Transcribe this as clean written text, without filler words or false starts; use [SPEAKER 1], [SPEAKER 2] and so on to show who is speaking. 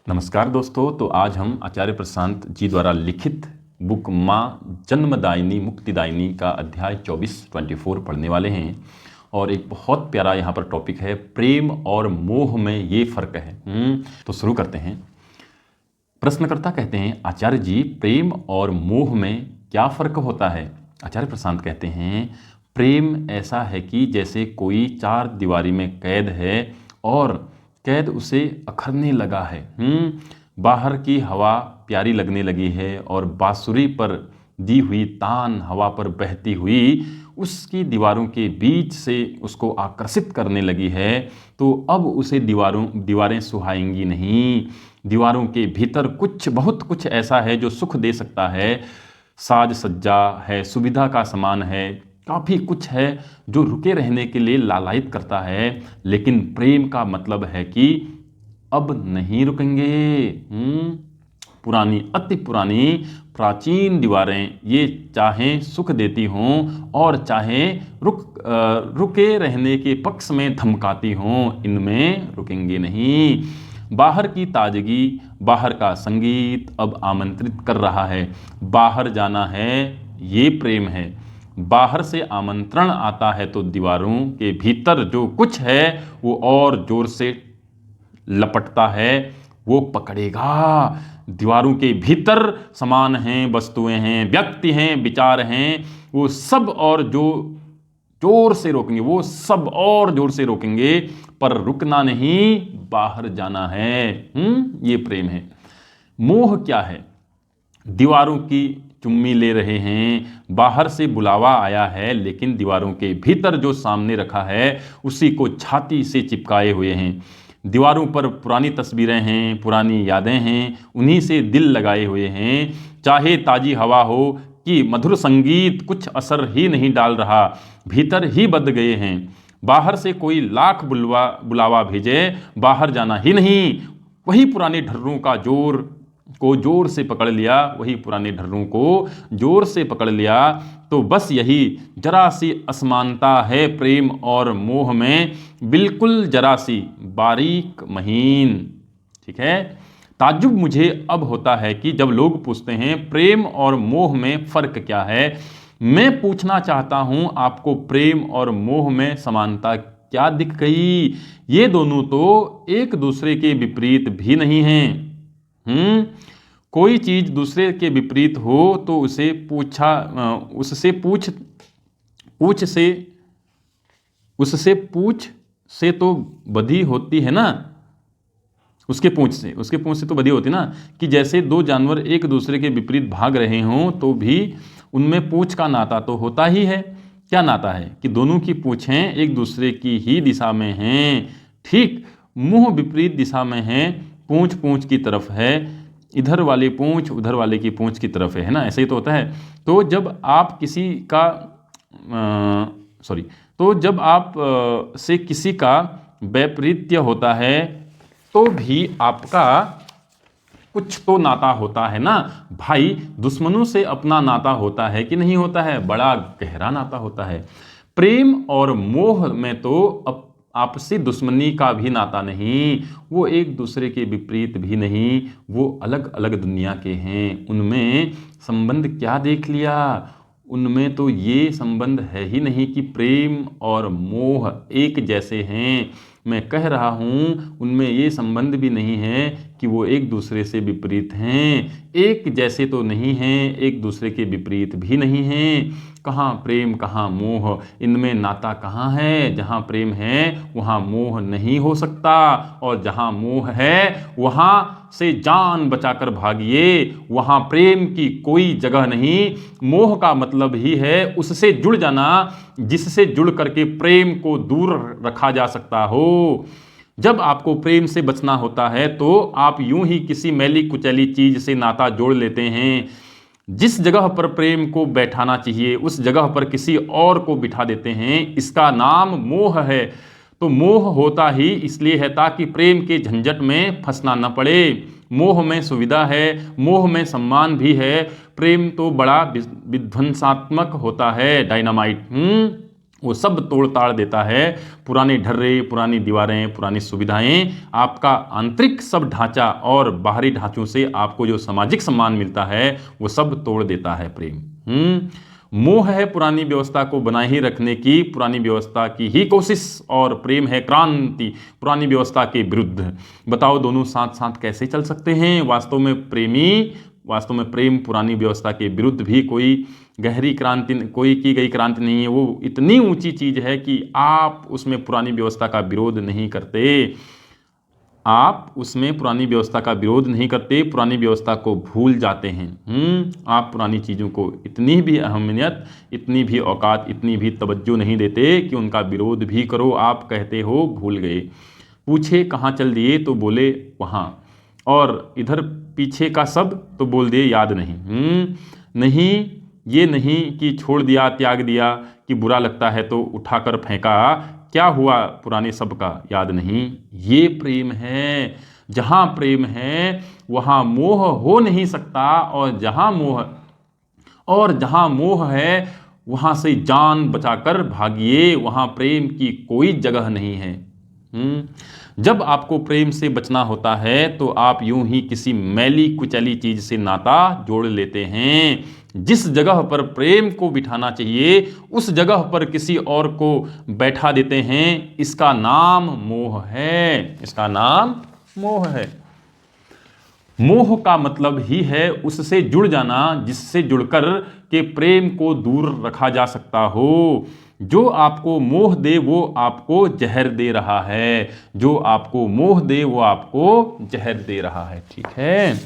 [SPEAKER 1] नमस्कार दोस्तों। तो आज हम आचार्य प्रशांत जी द्वारा लिखित बुक माँ जन्मदायिनी मुक्तिदायिनी का अध्याय 24 पढ़ने वाले हैं। और एक बहुत प्यारा यहाँ पर टॉपिक है, प्रेम और मोह में ये फ़र्क है। तो शुरू करते हैं। प्रश्नकर्ता कहते हैं, आचार्य जी प्रेम और मोह में क्या फ़र्क होता है? आचार्य प्रशांत कहते हैं, प्रेम ऐसा है कि जैसे कोई चार दीवारी में कैद है और कैद उसे अखरने लगा है। बाहर की हवा प्यारी लगने लगी है और बांसुरी पर दी हुई तान हवा पर बहती हुई उसकी दीवारों के बीच से उसको आकर्षित करने लगी है। तो अब उसे दीवारें सुहाएंगी नहीं। दीवारों के भीतर बहुत कुछ ऐसा है जो सुख दे सकता है। साज सज्जा है, सुविधा का सामान है, काफ़ी कुछ है जो रुके रहने के लिए लालायित करता है। लेकिन प्रेम का मतलब है कि अब नहीं रुकेंगे। पुरानी, अति पुरानी प्राचीन दीवारें ये चाहे सुख देती हों और चाहे रुके रहने के पक्ष में धमकाती हों, इनमें रुकेंगे नहीं। बाहर की ताजगी, बाहर का संगीत अब आमंत्रित कर रहा है। बाहर जाना है, ये प्रेम है। बाहर से आमंत्रण आता है तो दीवारों के भीतर जो कुछ है वो और जोर से लपटता है, वो पकड़ेगा। दीवारों के भीतर सामान हैं, वस्तुएं हैं, व्यक्ति हैं, विचार हैं, वो सब और जो जोर से रोकेंगे, वो सब और जोर से रोकेंगे, पर रुकना नहीं, बाहर जाना है। ये प्रेम है। मोह क्या है? दीवारों की चुम्मी ले रहे हैं, बाहर से बुलावा आया है, लेकिन दीवारों के भीतर जो सामने रखा है उसी को छाती से चिपकाए हुए हैं। दीवारों पर पुरानी तस्वीरें हैं, पुरानी यादें हैं, उन्हीं से दिल लगाए हुए हैं। चाहे ताजी हवा हो कि मधुर संगीत, कुछ असर ही नहीं डाल रहा, भीतर ही बद गए हैं। बाहर से कोई लाख बुलावा भेजे, बाहर जाना ही नहीं। वही पुराने ढर्रों का जोर से पकड़ लिया, वही पुराने ढर्रों को जोर से पकड़ लिया। तो बस यही जरा सी असमानता है प्रेम और मोह में, बिल्कुल जरा सी, बारीक महीन। ठीक है। ताज्जुब मुझे अब होता है कि जब लोग पूछते हैं प्रेम और मोह में फ़र्क क्या है, मैं पूछना चाहता हूं आपको प्रेम और मोह में समानता क्या दिख गई? ये दोनों तो एक दूसरे के विपरीत भी नहीं हैं। कोई चीज दूसरे के विपरीत हो तो उससे पूछ से तो बधी होती है ना। उसके पूंछ से तो बधी होती ना। कि जैसे दो जानवर एक दूसरे के विपरीत भाग रहे हों तो भी उनमें पूंछ का नाता तो होता ही है। क्या नाता है? कि दोनों की पूंछें एक दूसरे की ही दिशा में हैं। ठीक, मुंह विपरीत दिशा में है, पूंछ की तरफ है, इधर वाली पूंछ उधर वाले की पूंछ की तरफ है ना। ऐसे ही तो होता है। तो जब आप किसी का से किसी का वैपरीत्य होता है तो भी आपका कुछ तो नाता होता है ना। भाई दुश्मनों से अपना नाता होता है कि नहीं होता है? बड़ा गहरा नाता होता है। प्रेम और मोह में तो आपसी दुश्मनी का भी नाता नहीं, वो एक दूसरे के विपरीत भी नहीं, वो अलग अलग दुनिया के हैं। उनमें संबंध क्या देख लिया? उनमें तो ये संबंध है ही नहीं कि प्रेम और मोह एक जैसे हैं। मैं कह रहा हूँ उनमें ये संबंध भी नहीं है कि वो एक दूसरे से विपरीत हैं। एक जैसे तो नहीं हैं, एक दूसरे के विपरीत भी नहीं हैं। कहाँ प्रेम कहाँ मोह, इनमें नाता कहाँ है? जहाँ प्रेम है वहाँ मोह नहीं हो सकता, और जहाँ मोह है वहाँ से जान बचाकर भागिए। वहाँ प्रेम की कोई जगह नहीं। मोह का मतलब ही है उससे जुड़ जाना जिससे जुड़ करके प्रेम को दूर रखा जा सकता हो। जब आपको प्रेम से बचना होता है तो आप यूं ही किसी मैली कुचैली चीज से नाता जोड़ लेते हैं। जिस जगह पर प्रेम को बैठाना चाहिए उस जगह पर किसी और को बिठा देते हैं। इसका नाम मोह है। तो मोह होता ही इसलिए है ताकि प्रेम के झंझट में फंसना न पड़े। मोह में सुविधा है, मोह में सम्मान भी है। प्रेम तो बड़ा विध्वंसात्मक होता है, डायनामाइट। वो सब तोड़ ताड़ देता है। पुराने ढर्रे, पुरानी दीवारें, पुरानी सुविधाएं, आपका आंतरिक सब ढांचा और बाहरी ढांचों से आपको जो सामाजिक सम्मान मिलता है वो सब तोड़ देता है प्रेम। मोह है पुरानी व्यवस्था को बनाए ही रखने की, पुरानी व्यवस्था की ही कोशिश, और प्रेम है क्रांति पुरानी व्यवस्था के विरुद्ध। बताओ दोनों साथ साथ कैसे चल सकते हैं? वास्तव में प्रेम पुरानी व्यवस्था के विरुद्ध भी कोई गहरी क्रांति, कोई की गई क्रांति नहीं है। वो इतनी ऊंची चीज है कि आप उसमें पुरानी व्यवस्था का विरोध नहीं करते, आप उसमें पुरानी व्यवस्था का विरोध नहीं करते, पुरानी व्यवस्था को भूल जाते हैं। आप पुरानी चीज़ों को इतनी भी अहमियत, इतनी भी औकात, इतनी भी तवज्जो नहीं देते कि उनका विरोध भी करो। आप कहते हो भूल गए। पूछे कहाँ चल दिए तो बोले वहाँ, और इधर पीछे का सब तो बोल दिए याद नहीं। नहीं, ये नहीं कि छोड़ दिया, त्याग दिया, कि बुरा लगता है तो उठाकर फेंका, क्या हुआ पुराने सब का याद नहीं। ये प्रेम है। जहाँ प्रेम है वहाँ मोह हो नहीं सकता, और जहाँ मोह है वहाँ से जान बचाकर भागिए, वहाँ प्रेम की कोई जगह नहीं है। जब आपको प्रेम से बचना होता है तो आप यूं ही किसी मैली कुचली चीज से नाता जोड़ लेते हैं। जिस जगह पर प्रेम को बिठाना चाहिए उस जगह पर किसी और को बैठा देते हैं। इसका नाम मोह है, इसका नाम मोह है। मोह का मतलब ही है उससे जुड़ जाना जिससे जुड़कर के प्रेम को दूर रखा जा सकता हो। जो आपको मोह दे वो आपको जहर दे रहा है, जो आपको मोह दे वो आपको जहर दे रहा है। ठीक है।